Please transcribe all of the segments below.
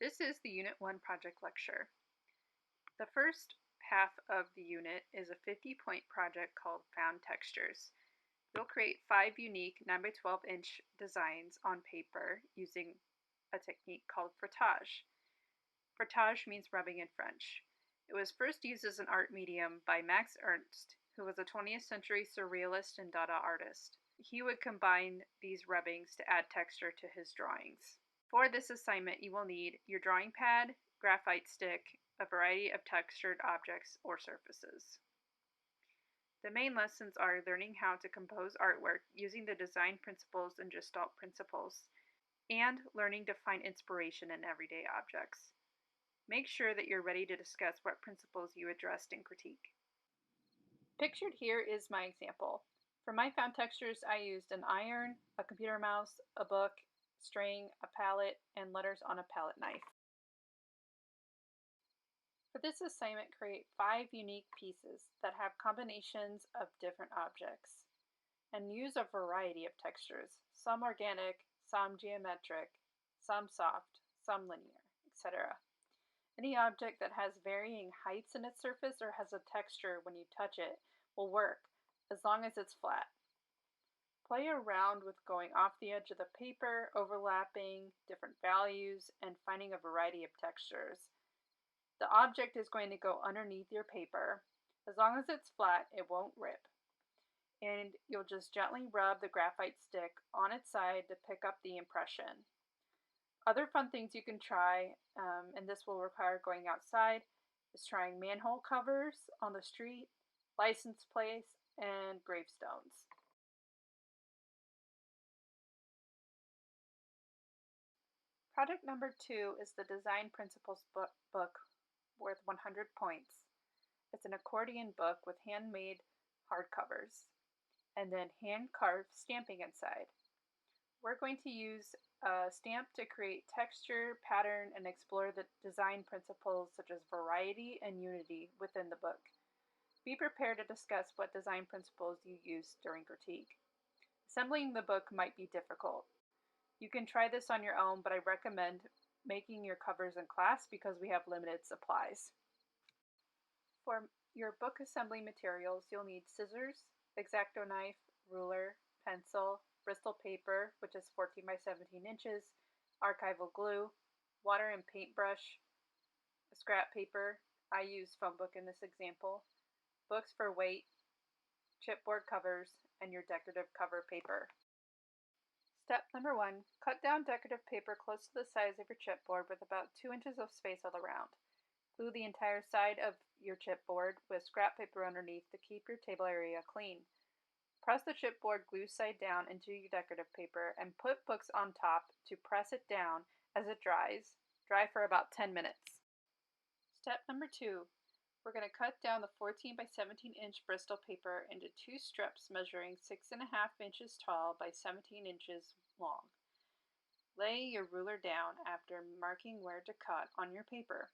This is the Unit 1 project lecture. The first half of the unit is a 50-point project called Found Textures. You'll create 5 unique 9 by 12 inch designs on paper using a technique called frottage. Frottage means rubbing in French. It was first used as an art medium by Max Ernst, who was a 20th century surrealist and Dada artist. He would combine these rubbings to add texture to his drawings. For this assignment, you will need your drawing pad, graphite stick, a variety of textured objects or surfaces. The main lessons are learning how to compose artwork using the design principles and Gestalt principles, and learning to find inspiration in everyday objects. Make sure that you're ready to discuss what principles you addressed in critique. Pictured here is my example. For my found textures, I used an iron, a computer mouse, a book, string, a palette, and letters on a palette knife. For this assignment, create 5 unique pieces that have combinations of different objects, and use a variety of textures, some organic, some geometric, some soft, some linear, etc. Any object that has varying heights in its surface or has a texture when you touch it will work, as long as it's flat. Play around with going off the edge of the paper, overlapping different values, and finding a variety of textures. The object is going to go underneath your paper. As long as it's flat, it won't rip. And you'll just gently rub the graphite stick on its side to pick up the impression. Other fun things you can try, and this will require going outside, is trying manhole covers on the street, license plates, and gravestones. Project number 2 is the Design Principles book worth 100 points. It's an accordion book with handmade hardcovers and then hand-carved stamping inside. We're going to use a stamp to create texture, pattern, and explore the design principles such as variety and unity within the book. Be prepared to discuss what design principles you used during critique. Assembling the book might be difficult. You can try this on your own, but I recommend making your covers in class because we have limited supplies. For your book assembly materials, you'll need scissors, X-Acto knife, ruler, pencil, Bristol paper, which is 14 by 17 inches, archival glue, water and paintbrush, scrap paper. I use phone book in this example, books for weight, chipboard covers, and your decorative cover paper. Step number 1, cut down decorative paper close to the size of your chipboard with about 2 inches of space all around. Glue the entire side of your chipboard with scrap paper underneath to keep your table area clean. Press the chipboard glue side down into your decorative paper and put books on top to press it down as it dries. Dry for about 10 minutes. Step number 2, we're going to cut down the 14 by 17 inch Bristol paper into 2 strips measuring 6.5 inches tall by 17 inches long. Lay your ruler down after marking where to cut on your paper.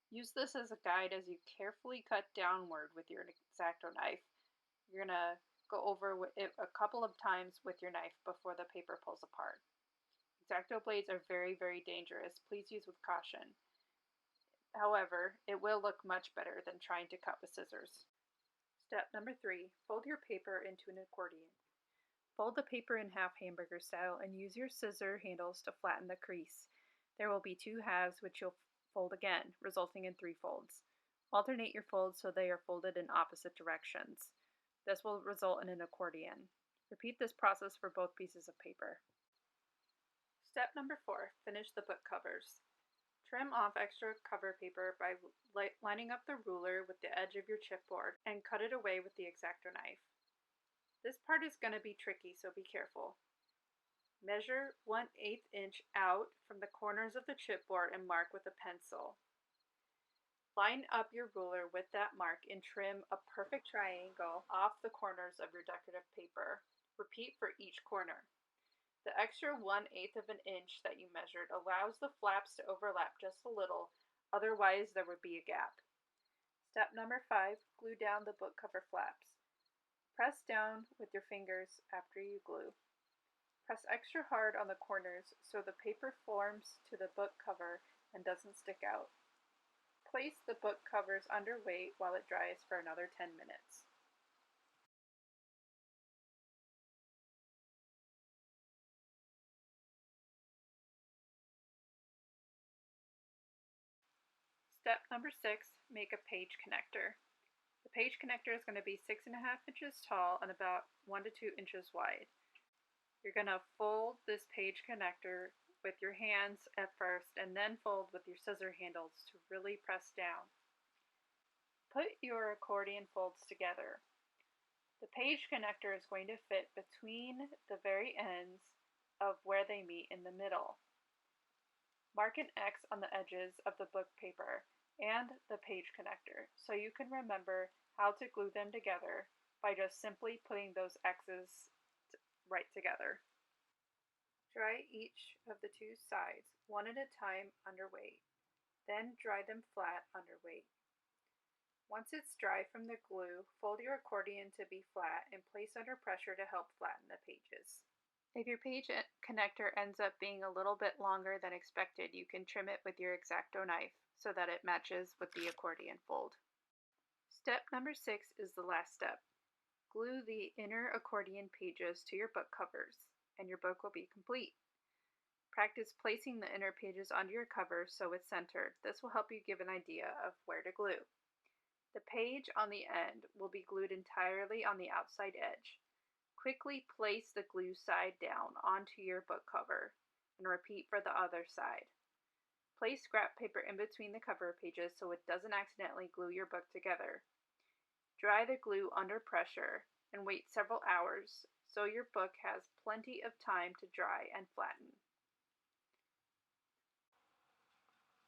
Use this as a guide as you carefully cut downward with your X-Acto knife. You're going to go over it a couple of times with your knife before the paper pulls apart. X-Acto blades are very, very dangerous. Please use with caution. However, it will look much better than trying to cut with scissors. Step number 3, fold your paper into an accordion. Fold the paper in half hamburger style and use your scissor handles to flatten the crease. There will be 2 halves which you'll fold again, resulting in 3 folds. Alternate your folds so they are folded in opposite directions. This will result in an accordion. Repeat this process for both pieces of paper. Step number 4, finish the book covers. Trim off extra cover paper by lining up the ruler with the edge of your chipboard and cut it away with the X-Acto knife. This part is going to be tricky, so be careful. Measure 1/8 inch out from the corners of the chipboard and mark with a pencil. Line up your ruler with that mark and trim a perfect triangle off the corners of your decorative paper. Repeat for each corner. The extra 1/8 of an inch that you measured allows the flaps to overlap just a little, otherwise there would be a gap. Step number 5, glue down the book cover flaps. Press down with your fingers after you glue. Press extra hard on the corners so the paper forms to the book cover and doesn't stick out. Place the book covers under weight while it dries for another 10 minutes. Step number 6, make a page connector. The page connector is going to be 6.5 inches tall and about 1 to 2 inches wide. You're going to fold this page connector with your hands at first and then fold with your scissor handles to really press down. Put your accordion folds together. The page connector is going to fit between the very ends of where they meet in the middle. Mark an X on the edges of the book paper and the page connector so you can remember how to glue them together by just simply putting those X's right together. Dry each of the two sides one at a time under weight, then dry them flat under weight. Once it's dry from the glue, fold your accordion to be flat and place under pressure to help flatten the pages. If your page connector ends up being a little bit longer than expected, you can trim it with your X-Acto knife so that it matches with the accordion fold. Step number 6 is the last step. Glue the inner accordion pages to your book covers, and your book will be complete. Practice placing the inner pages onto your cover so it's centered. This will help you give an idea of where to glue. The page on the end will be glued entirely on the outside edge. Quickly place the glue side down onto your book cover and repeat for the other side. Place scrap paper in between the cover pages so it doesn't accidentally glue your book together. Dry the glue under pressure and wait several hours so your book has plenty of time to dry and flatten.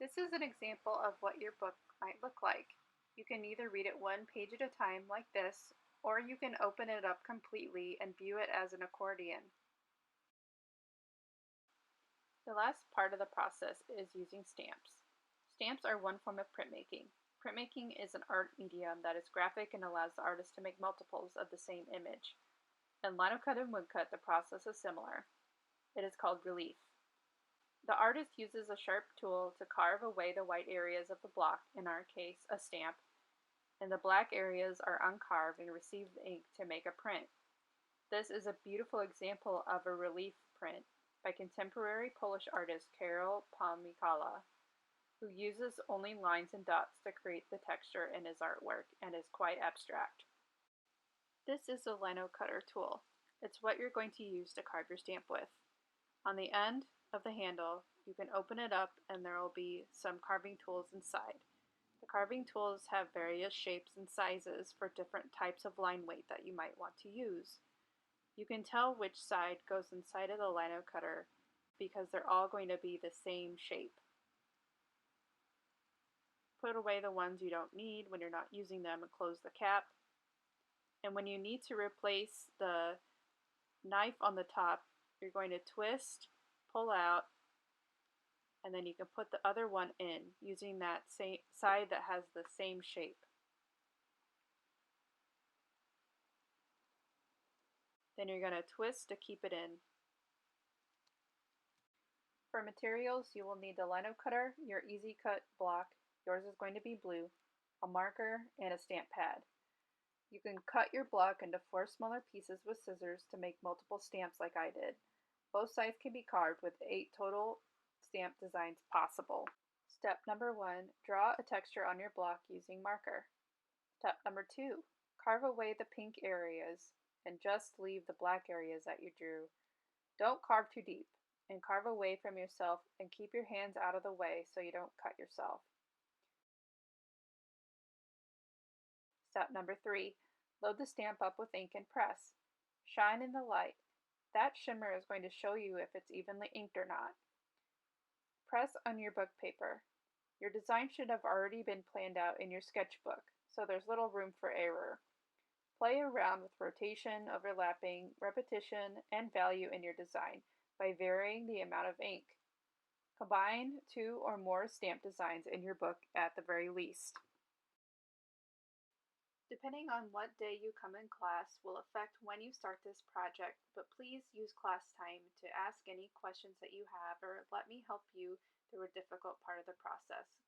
This is an example of what your book might look like. You can either read it one page at a time like this, or you can open it up completely and view it as an accordion. The last part of the process is using stamps. Stamps are one form of printmaking. Printmaking is an art medium that is graphic and allows the artist to make multiples of the same image. In linocut and woodcut, the process is similar. It is called relief. The artist uses a sharp tool to carve away the white areas of the block, in our case, a stamp, and the black areas are uncarved and receive the ink to make a print. This is a beautiful example of a relief print by contemporary Polish artist Karol Pomykala, who uses only lines and dots to create the texture in his artwork and is quite abstract. This is a lino cutter tool. It's what you're going to use to carve your stamp with. On the end of the handle, you can open it up and there will be some carving tools inside. The carving tools have various shapes and sizes for different types of line weight that you might want to use. You can tell which side goes inside of the lino cutter because they're all going to be the same shape. Put away the ones you don't need when you're not using them and close the cap. And when you need to replace the knife on the top, you're going to twist, pull out, and then you can put the other one in using that same side that has the same shape. Then you're going to twist to keep it in. For materials, you will need the lino cutter, your easy cut block, yours is going to be blue, a marker, and a stamp pad. You can cut your block into 4 smaller pieces with scissors to make multiple stamps like I did. Both sides can be carved with 8 total stamp designs possible. Step number 1, draw a texture on your block using marker. Step number 2, carve away the pink areas and just leave the black areas that you drew. Don't carve too deep and carve away from yourself and keep your hands out of the way so you don't cut yourself. Step number 3, load the stamp up with ink and press. Shine in the light. That shimmer is going to show you if it's evenly inked or not. Press on your book paper. Your design should have already been planned out in your sketchbook, so there's little room for error. Play around with rotation, overlapping, repetition, and value in your design by varying the amount of ink. Combine 2 or more stamp designs in your book at the very least. Depending on what day you come in class will affect when you start this project, but please use class time to ask any questions that you have or let me help you through a difficult part of the process.